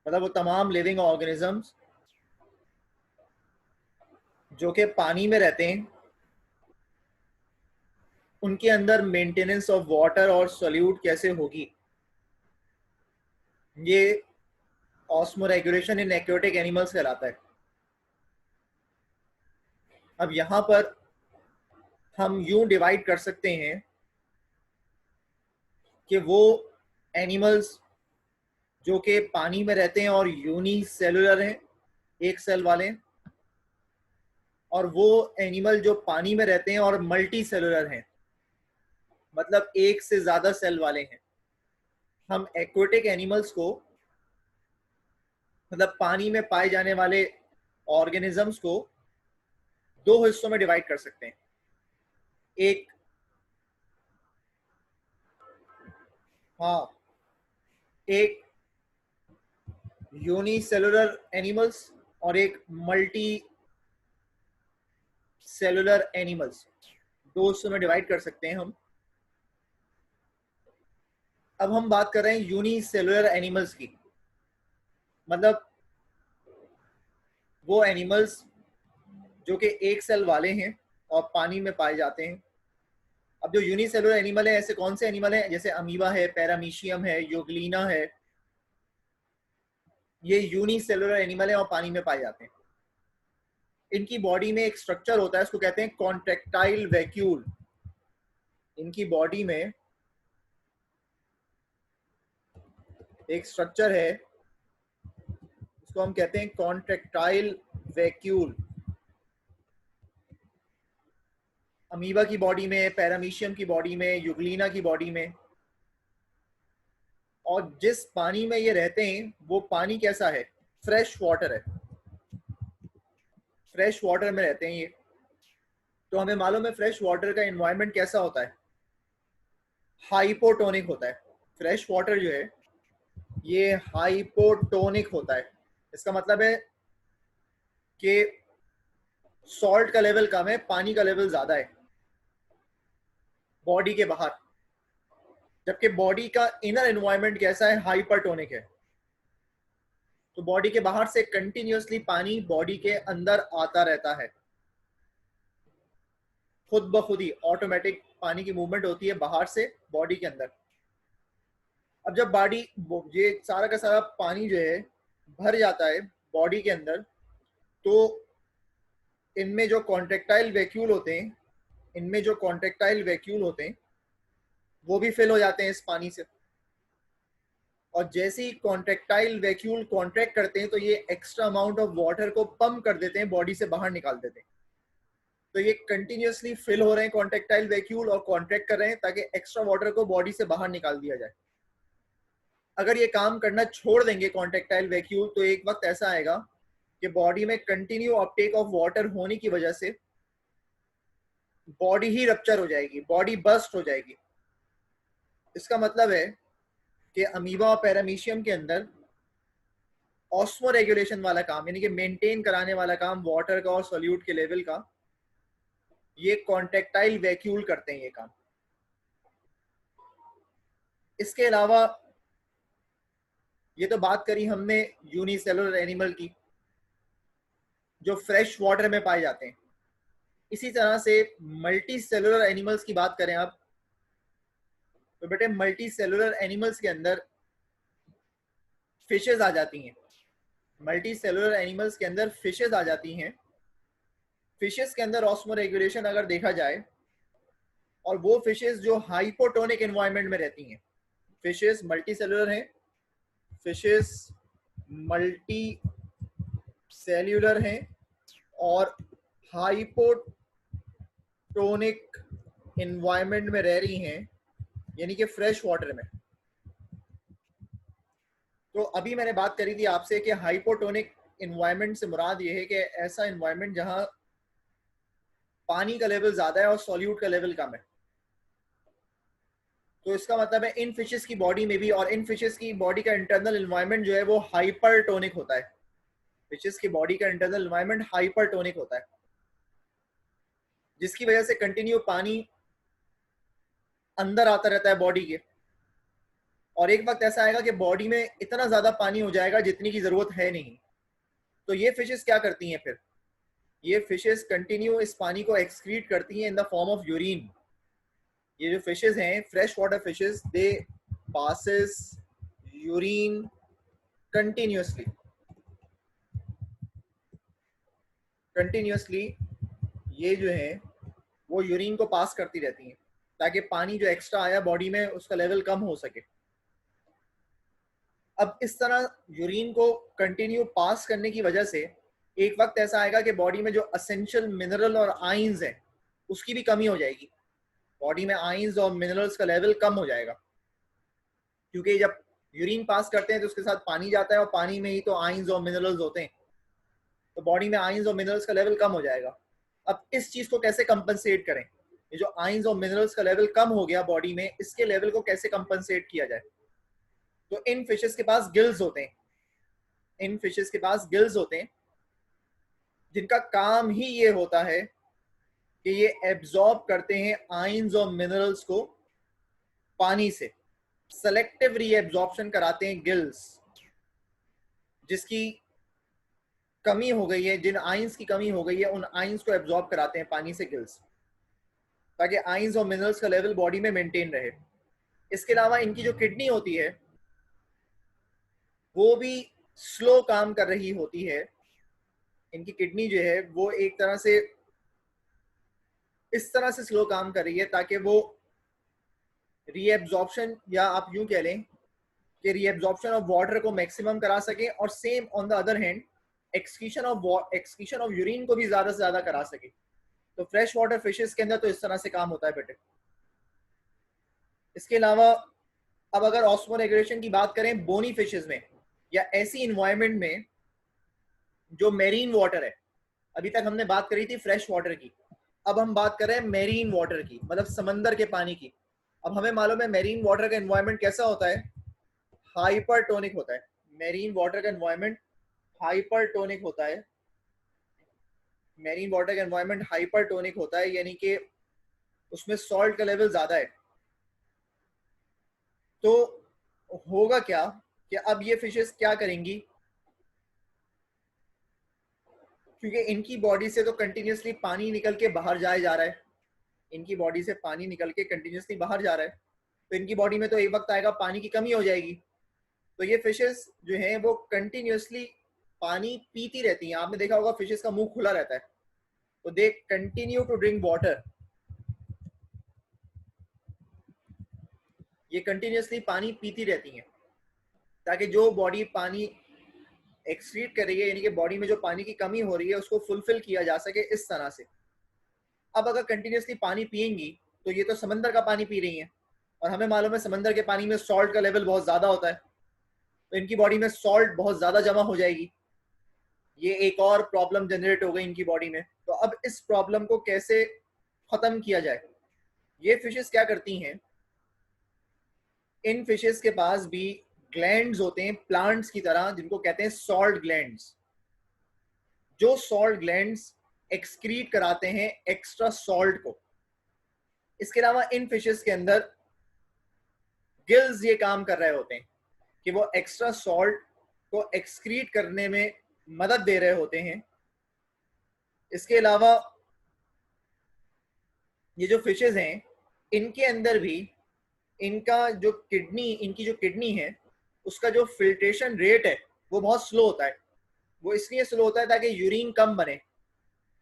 मतलब वो तमाम लिविंग ऑर्गेनिजम्स जो कि पानी में रहते हैं, उनके अंदर मेंटेनेंस ऑफ वाटर और सॉल्यूट कैसे होगी, ये ऑस्मोरेगुलेशन इन एक्वेटिक एनिमल्स कहलाता है। अब यहाँ पर हम यूं डिवाइड कर सकते हैं कि वो एनिमल्स जो कि पानी में रहते हैं और यूनिसेलुलर हैं, एक सेल वाले हैं, और वो एनिमल जो पानी में रहते हैं और मल्टी सेलुलर हैं, मतलब एक से ज्यादा सेल वाले हैं। हम एक्वेटिक एनिमल्स को, मतलब पानी में पाए जाने वाले ऑर्गेनिजम्स को, दो हिस्सों में डिवाइड कर सकते हैं। एक, हाँ, एक यूनिसेलुलर एनिमल्स और एक मल्टी सेलुलर एनिमल्स, दो हिस्सों में डिवाइड कर सकते हैं हम। अब हम बात कर रहे हैं यूनिसेलुलर एनिमल्स की, मतलब वो एनिमल्स जो कि एक सेल वाले हैं और पानी में पाए जाते हैं। अब जो यूनिसेलुलर एनिमल है, ऐसे कौन से एनिमल हैं? जैसे अमीबा है, पैरामीशियम है, यूग्लिना है, ये यूनिसेलुलर एनिमल है और पानी में पाए जाते हैं। इनकी बॉडी में एक स्ट्रक्चर होता है, उसको कहते हैं कॉन्ट्रेक्टाइल वैक्यूल। इनकी बॉडी में एक स्ट्रक्चर है, उसको हम कहते हैं कॉन्ट्रेक्टाइल वैक्यूल। अमीबा की बॉडी में, पैरामीशियम की बॉडी में, यूग्लिना की बॉडी में। और जिस पानी में ये रहते हैं वो पानी कैसा है? फ्रेश वाटर है, फ्रेश वाटर में रहते हैं ये। तो हमें मालूम है फ्रेश वाटर का एनवायरनमेंट कैसा होता है, हाइपोटोनिक होता है। फ्रेश वाटर जो है ये हाइपोटोनिक होता है। इसका मतलब है कि सॉल्ट का लेवल कम है, पानी का लेवल ज्यादा है बॉडी के बाहर, जबकि बॉडी का इनर एनवायरनमेंट कैसा है? हाइपरटोनिक है। तो बॉडी के बाहर से कंटिन्यूअसली पानी बॉडी के अंदर आता रहता है, खुद ब खुद ही ऑटोमेटिक पानी की मूवमेंट होती है बाहर से बॉडी के अंदर। अब जब बॉडी, ये सारा का सारा पानी जो है भर जाता है बॉडी के अंदर, तो इनमें जो कॉन्ट्रेक्टाइल वैक्यूल होते हैं, इनमें जो कॉन्ट्रेक्टाइल वैक्यूल होते हैं वो भी फिल हो जाते हैं इस पानी से। और जैसे ही कॉन्ट्रेक्टाइल वैक्यूल कॉन्ट्रैक्ट करते हैं तो ये एक्स्ट्रा अमाउंट ऑफ वाटर को पंप कर देते हैं, बॉडी से बाहर निकाल देते हैं। तो ये कंटिन्यूअसली फिल हो रहे हैं कॉन्ट्रेक्टाइल वैक्यूल और कॉन्ट्रैक्ट कर रहे हैं ताकि एक्स्ट्रा वाटर को बॉडी से बाहर निकाल दिया जाए। अगर ये काम करना छोड़ देंगे कॉन्ट्रेक्टाइल वैक्यूल, तो एक वक्त ऐसा आएगा कि बॉडी में कंटिन्यू अपटेक ऑफ वाटर होने की वजह से बॉडी ही रप्चर हो जाएगी, बॉडी बस्ट हो जाएगी। इसका मतलब है कि अमीबा और पैरामीशियम के अंदर ऑस्मो रेगुलेशन वाला काम, यानी कि मेंटेन कराने वाला काम वाटर का और सॉल्यूट के लेवल का, ये कॉन्ट्रेक्टाइल वैक्यूल करते हैं ये काम। इसके अलावा ये तो बात करी हमने यूनिसेलुलर एनिमल की जो फ्रेश वाटर में पाए जाते हैं। इसी तरह से मल्टी सेलुलर एनिमल्स की बात करें आप, तो बेटे मल्टी सेलुलर एनिमल्स के अंदर फिशेज आ जाती हैं। मल्टी सेलुलर एनिमल्स के अंदर फिशेज आ जाती हैं। फिशेज के अंदर ऑस्मो रेगुलेशन अगर देखा जाए, और वो फिशेज जो हाइपोटोनिक एनवायरनमेंट में रहती हैं, फिशेज मल्टी सेलुलर हैं, फिशेज मल्टी सेल्यूलर हैं और हाइपोटोनिक एनवायरनमेंट में रह रही हैं, यानी कि फ्रेश वाटर में। तो अभी मैंने बात करी थी आपसे कि हाइपोटोनिक एनवायरनमेंट से मुराद ये है कि ऐसा एनवायरनमेंट जहां पानी का लेवल ज्यादा है और सॉल्यूट का लेवल कम है। तो इसका मतलब है इन फिशेस की बॉडी में भी, और इन फिशेस की बॉडी का इंटरनल एनवायरनमेंट जो है वो हाइपरटोनिक होता है। फिशेस की बॉडी का इंटरनल एनवायरनमेंट हाइपरटोनिक होता है, जिसकी वजह से कंटिन्यू पानी अंदर आता रहता है बॉडी के। और एक वक्त ऐसा आएगा कि बॉडी में इतना ज्यादा पानी हो जाएगा जितनी की जरूरत है नहीं। तो ये फिशेस क्या करती हैं फिर? ये फिशेस कंटिन्यू इस पानी को एक्सक्रीट करती हैं in the form of urine. ये जो फिशेस हैं, फ्रेश वाटर फिशेस, दे पासेस यूरिन कंटिन्यूसली। कंटिन्यूसली ये जो है वो यूरिन को पास करती रहती हैं ताकि पानी जो एक्स्ट्रा आया बॉडी में उसका लेवल कम हो सके। अब इस तरह यूरिन को कंटिन्यू पास करने की वजह से एक वक्त ऐसा आएगा कि बॉडी में जो असेंशियल मिनरल और आइंस हैं उसकी भी कमी हो जाएगी। बॉडी में आइंस और मिनरल्स का लेवल कम हो जाएगा, क्योंकि जब यूरिन पास करते हैं तो उसके साथ पानी जाता है और पानी में ही तो आइंस और मिनरल्स होते हैं, तो बॉडी में आइंस और मिनरल्स का लेवल कम हो जाएगा। अब इस चीज को कैसे कंपनसेट करें? ये जो आइंस और मिनरल्स का लेवल कम हो गया बॉडी में, इसके लेवल को कैसे कंपनसेट किया जाए? तो इन फिशेस के पास गिल्स होते हैं। इन फिशेस के पास गिल्स होते हैं जिनका काम ही ये होता है कि ये एब्जॉर्ब करते हैं आइंस और मिनरल्स को पानी से। सेलेक्टिव रीएब्जॉर्प्शन कराते हैं गिल्स। जिसकी कमी हो गई है, जिन आइंस की कमी हो गई है, उन आइंस को एब्जॉर्ब कराते हैं पानी से गिल्स, ताकि आइंस और मिनरल्स का लेवल बॉडी में मेंटेन रहे। इसके अलावा इनकी जो किडनी होती है वो भी स्लो काम कर रही होती है। इनकी किडनी जो है वो एक तरह से इस तरह से स्लो काम कर रही है ताकि वो रीएब्जॉर्प्शन, या आप यूं कह लें कि रीएब्जॉर्प्शन ऑफ वाटर को मैक्सिमम करा सके, और same on the other hand excretion of urine को भी ज्यादा से ज्यादा करा सके। तो फ्रेश वाटर फिशेस के अंदर तो इस तरह से काम होता है बेटे। इसके अलावा अब अगर ऑस्मोरेगुलेशन की बात करें बोनी फिशेस में या ऐसी इन्वायरमेंट में जो मेरीन वाटर है, अभी तक हमने बात करी थी फ्रेश वाटर की, अब हम बात कर रहे हैं मेरीन वाटर की, मतलब समंदर के पानी की। अब हमें मालूम है मेरीन वाटर का एनवायरनमेंट कैसा होता है, हाइपरटोनिक होता है। मेरीन वाटर का एनवायरनमेंट हाइपरटोनिक होता है। मेरीन वाटर का एनवायरनमेंट हाइपरटोनिक होता है, यानी कि उसमें सॉल्ट का लेवल ज्यादा है। तो होगा क्या कि अब ये फिशेस क्या करेंगी, क्योंकि इनकी बॉडी से तो कंटिन्यूसली पानी निकल के बाहर जाया जा रहा है, इनकी बॉडी से पानी निकल के कंटिन्यूसली बाहर जा रहा है, तो इनकी बॉडी में तो एक वक्त आएगा पानी की कमी हो जाएगी। तो ये फिशेस जो हैं वो कंटिन्यूसली पानी पीती रहती हैं। आपने देखा होगा फिशेस का मुंह खुला रहता है, तो they continue to drink water. ये कंटिन्यूसली पानी पीती रहती हैं ताकि जो बॉडी पानी एक्सक्रीट कर रही है, यानी कि बॉडी में जो पानी की कमी हो रही है, उसको फुलफिल किया जा सके इस तरह से। अब अगर कंटिन्यूसली पानी पिएंगी तो ये तो समंदर का पानी पी रही हैं, और हमें मालूम है समंदर के पानी में सॉल्ट का लेवल बहुत ज्यादा होता है, तो इनकी बॉडी में सॉल्ट बहुत ज्यादा जमा हो जाएगी। ये एक और प्रॉब्लम जनरेट हो गई इनकी बॉडी में। तो अब इस प्रॉब्लम को कैसे खत्म किया जाए? ये फिशेस क्या करती हैं, इन फिशेस के पास भी ग्लैंड्स होते हैं प्लांट्स की तरह, जिनको कहते हैं सॉल्ट ग्लैंड्स। जो सॉल्ट ग्लैंड्स एक्सक्रीट कराते हैं एक्स्ट्रा सॉल्ट को। इसके अलावा इन फिशेस के अंदर गिल्स ये काम कर रहे होते हैं कि वो एक्स्ट्रा सॉल्ट को एक्सक्रीट करने में मदद दे रहे होते हैं। इसके अलावा ये जो फिशेस हैं इनके अंदर भी इनकी जो किडनी है उसका जो फिल्ट्रेशन रेट है वो बहुत स्लो होता है। वो इसलिए स्लो होता है ताकि यूरिन कम बने,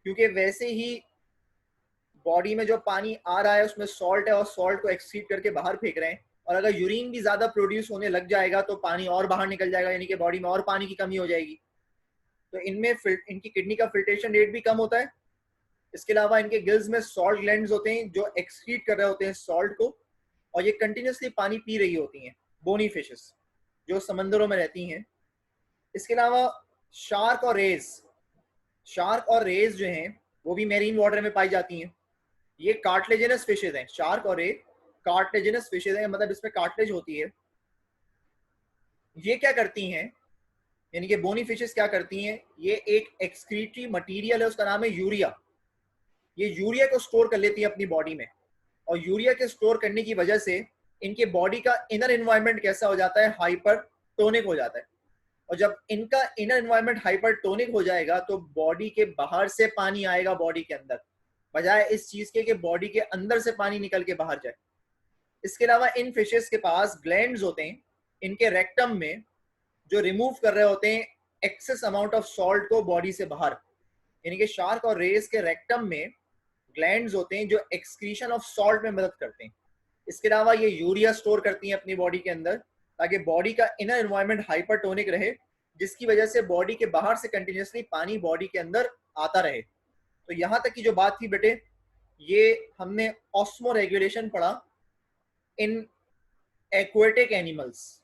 क्योंकि वैसे ही बॉडी में जो पानी आ रहा है उसमें सॉल्ट है और सॉल्ट को एक्सक्रीट करके बाहर फेंक रहे हैं, और अगर यूरिन भी ज्यादा प्रोड्यूस होने लग जाएगा तो पानी और बाहर निकल जाएगा, यानी कि बॉडी में और पानी की कमी हो जाएगी। तो इनमें इनकी किडनी का फिल्ट्रेशन रेट भी कम होता है। इसके अलावा इनके गिल्स में सॉल्ट ग्लैंड्स होते हैं जो एक्सक्रीट कर रहे होते हैं सॉल्ट को, और ये कंटिन्यूसली पानी पी रही होती हैं, बोनी फिशेस जो समंदरों में रहती हैं। इसके अलावा शार्क और रेज जो हैं वो भी मेरीन वाटर में पाई जाती हैं। ये कार्टिलेजिनस फिशेज हैं। शार्क और रे कार्टिलेजिनस फिशेज हैं, मतलब इसमें कार्टिलेज होती है। ये क्या करती हैं, यानी कि बोनी फिशेस क्या करती हैं, ये एक एक्सक्रीटरी मटेरियल है, उसका नाम है यूरिया। ये यूरिया को स्टोर कर लेती है अपनी बॉडी में, और यूरिया के स्टोर करने की वजह से इनके बॉडी का इनर एनवायरनमेंट कैसा हो जाता है, हाइपरटोनिक हो जाता है। और जब इनका इनर एनवायरनमेंट हाइपरटोनिक हो जाएगा तो बॉडी के बाहर से पानी आएगा बॉडी के अंदर, बजाय इस चीज के कि बॉडी के अंदर से पानी निकल के बाहर जाए। इसके अलावा इन फिशेस के पास ग्लैंड्स होते हैं इनके रेक्टम में, जो रिमूव कर रहे होते हैं एक्सेस अमाउंट ऑफ सॉल्ट को बॉडी से बाहर। यानी कि शार्क और रेस के रेक्टम में ग्लैंड्स होते हैं जो एक्सक्रीशन ऑफ सॉल्ट में मदद करते हैं। इसके अलावा ये यूरिया स्टोर करती हैं अपनी बॉडी के अंदर, ताकि बॉडी का इनर एनवायरनमेंट हाइपरटोनिक रहे, जिसकी वजह से बॉडी के बाहर से कंटिन्यूसली पानी बॉडी के अंदर आता रहे। तो यहाँ तक की जो बात थी बेटे, ये हमने ऑस्मो रेगुलेशन पढ़ा इन एक्वेटिक एनिमल्स।